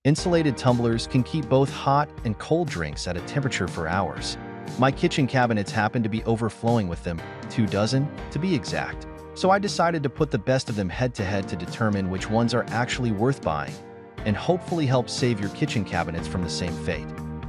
Insulated tumblers can keep both hot and cold drinks at a temperature for hours. My kitchen cabinets happen to be overflowing with them, 24 to be exact. So I decided to put the best of them head-to-head to determine which ones are actually worth buying, and hopefully help save your kitchen cabinets from the same fate.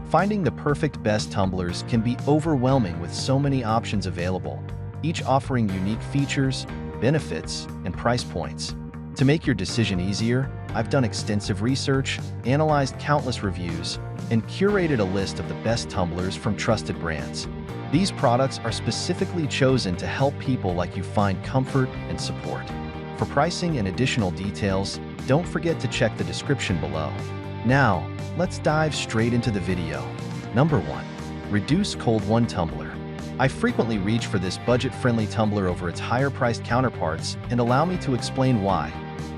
Finding the perfect best tumblers can be overwhelming with so many options available, each offering unique features, benefits, and price points. To make your decision easier, I've done extensive research, analyzed countless reviews, and curated a list of the best tumblers from trusted brands. These products are specifically chosen to help people like you find comfort and support. For pricing and additional details, don't forget to check the description below. Now, let's dive straight into the video. Number 1. Reduce Cold 1 Tumbler. I frequently reach for this budget-friendly tumbler over its higher-priced counterparts, and allow me to explain why.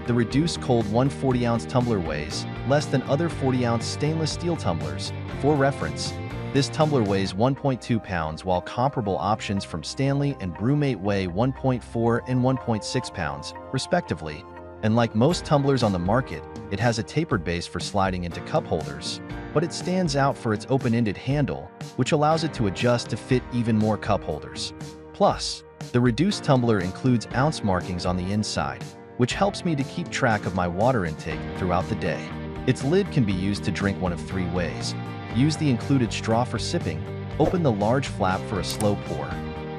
The Reduce Cold 1 40-ounce tumbler weighs less than other 40-ounce stainless steel tumblers. For reference, this tumbler weighs 1.2 pounds, while comparable options from Stanley and Brewmate weigh 1.4 and 1.6 pounds, respectively. And like most tumblers on the market, it has a tapered base for sliding into cup holders, but it stands out for its open-ended handle, which allows it to adjust to fit even more cup holders. Plus, the reduced tumbler includes ounce markings on the inside, which helps me to keep track of my water intake throughout the day. Its lid can be used to drink one of 3 ways. Use the included straw for sipping, open the large flap for a slow pour,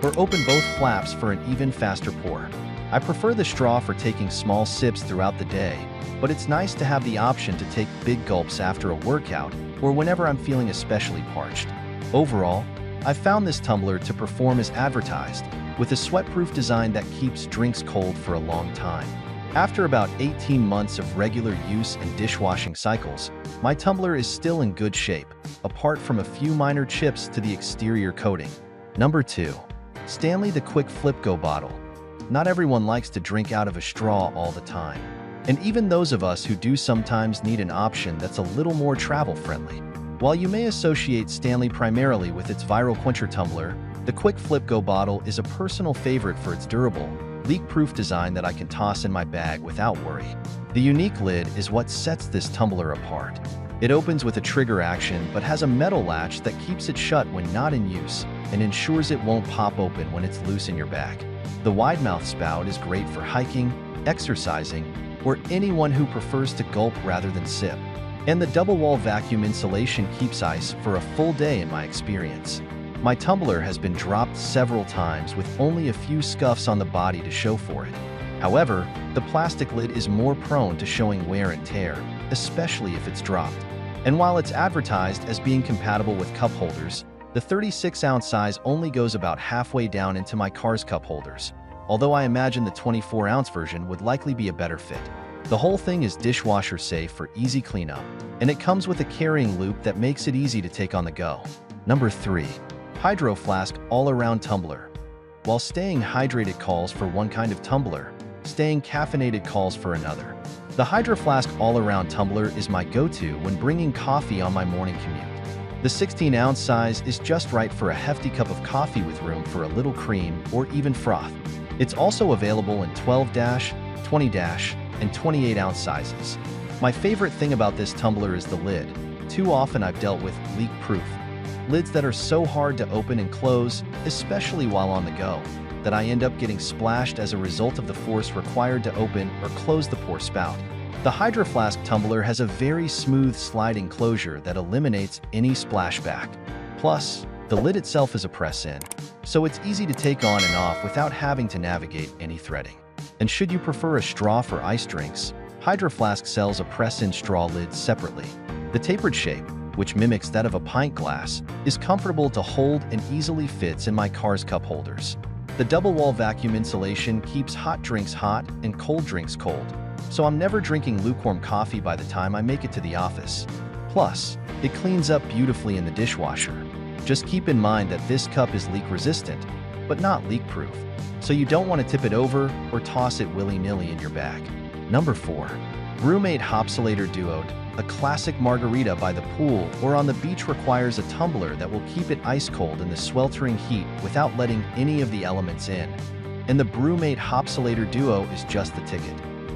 or open both flaps for an even faster pour. I prefer the straw for taking small sips throughout the day, but it's nice to have the option to take big gulps after a workout or whenever I'm feeling especially parched. Overall, I've found this tumbler to perform as advertised, with a sweat-proof design that keeps drinks cold for a long time. After about 18 months of regular use and dishwashing cycles, my tumbler is still in good shape, apart from a few minor chips to the exterior coating. Number 2. Stanley the Quick Flip Go Bottle. Not everyone likes to drink out of a straw all the time, and even those of us who do sometimes need an option that's a little more travel-friendly. While you may associate Stanley primarily with its viral quencher tumbler, the Quick Flip Go Bottle is a personal favorite for its durable, leak-proof design that I can toss in my bag without worry. The unique lid is what sets this tumbler apart. It opens with a trigger action but has a metal latch that keeps it shut when not in use and ensures it won't pop open when it's loose in your bag. The wide-mouth spout is great for hiking, exercising, or anyone who prefers to gulp rather than sip. And the double-wall vacuum insulation keeps ice for a full day in my experience. My tumbler has been dropped several times with only a few scuffs on the body to show for it. However, the plastic lid is more prone to showing wear and tear, especially if it's dropped. And while it's advertised as being compatible with cup holders, the 36-ounce size only goes about halfway down into my car's cup holders, although I imagine the 24-ounce version would likely be a better fit. The whole thing is dishwasher safe for easy cleanup, and it comes with a carrying loop that makes it easy to take on the go. Number 3. Hydro Flask All-Around Tumbler. While staying hydrated calls for one kind of tumbler, staying caffeinated calls for another. The Hydro Flask All-Around Tumbler is my go-to when bringing coffee on my morning commute. The 16-ounce size is just right for a hefty cup of coffee with room for a little cream or even froth. It's also available in 12-, 20-, and 28-ounce sizes. My favorite thing about this tumbler is the lid. Too often I've dealt with leak-proof lids that are so hard to open and close, especially while on the go, that I end up getting splashed as a result of the force required to open or close the pour spout. The Hydro Flask tumbler has a very smooth sliding closure that eliminates any splashback. Plus, the lid itself is a press-in, so it's easy to take on and off without having to navigate any threading. And should you prefer a straw for iced drinks, Hydro Flask sells a press-in straw lid separately. The tapered shape, which mimics that of a pint glass, is comfortable to hold and easily fits in my car's cup holders. The double-wall vacuum insulation keeps hot drinks hot and cold drinks cold, so I'm never drinking lukewarm coffee by the time I make it to the office. Plus, it cleans up beautifully in the dishwasher. Just keep in mind that this cup is leak-resistant, but not leak-proof, so you don't want to tip it over or toss it willy-nilly in your bag. Number 4. Brewmate Hopsolator Duo. A classic margarita by the pool or on the beach requires a tumbler that will keep it ice-cold in the sweltering heat without letting any of the elements in. And the Brewmate Hopsolator Duo is just the ticket.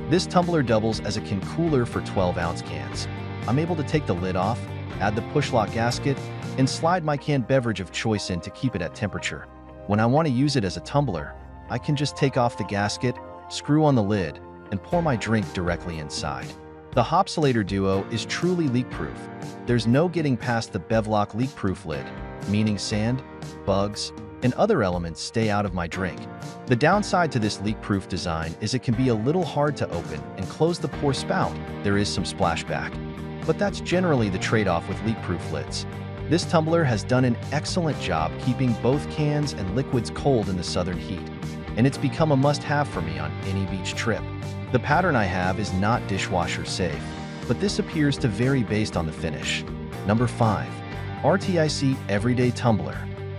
This tumbler doubles as a can cooler for 12-ounce cans. I'm able to take the lid off, add the push-lock gasket, and slide my canned beverage of choice in to keep it at temperature. When I want to use it as a tumbler, I can just take off the gasket, screw on the lid, and pour my drink directly inside. The Hopsulator Duo is truly leak-proof. There's no getting past the Bevlock leak-proof lid, meaning sand, bugs, and other elements stay out of my drink. The downside to this leak-proof design is it can be a little hard to open and close the pour spout. There is some splashback, but that's generally the trade-off with leak-proof lids. This tumbler has done an excellent job keeping both cans and liquids cold in the southern heat, and it's become a must-have for me on any beach trip. The pattern I have is not dishwasher safe, but this appears to vary based on the finish. Number 5. RTIC Everyday Tumbler.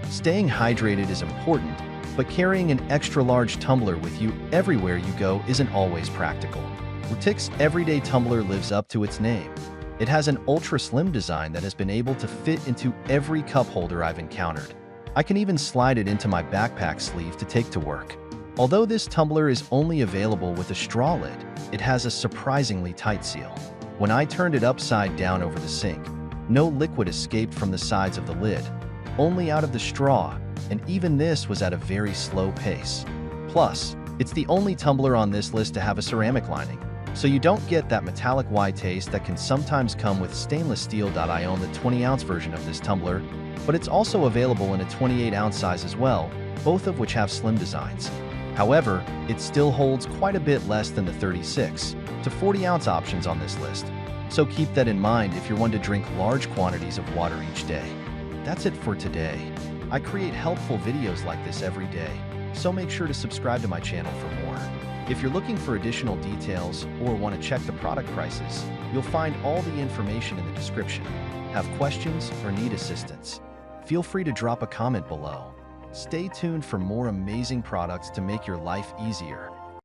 Staying hydrated is important, but carrying an extra-large tumbler with you everywhere you go isn't always practical. RTIC's Everyday Tumbler lives up to its name. It has an ultra-slim design that has been able to fit into every cup holder I've encountered. I can even slide it into my backpack sleeve to take to work. Although this tumbler is only available with a straw lid, it has a surprisingly tight seal. When I turned it upside down over the sink, no liquid escaped from the sides of the lid, only out of the straw, and even this was at a very slow pace. Plus, it's the only tumbler on this list to have a ceramic lining, so you don't get that metallic white taste that can sometimes come with stainless steel. I own the 20-ounce version of this tumbler, but it's also available in a 28-ounce size as well, both of which have slim designs. However, it still holds quite a bit less than the 36 to 40-ounce options on this list, so keep that in mind if you're one to drink large quantities of water each day. That's it for today. I create helpful videos like this every day, so make sure to subscribe to my channel for more. If you're looking for additional details or want to check the product prices, you'll find all the information in the description. Have questions or need assistance? Feel free to drop a comment below. Stay tuned for more amazing products to make your life easier.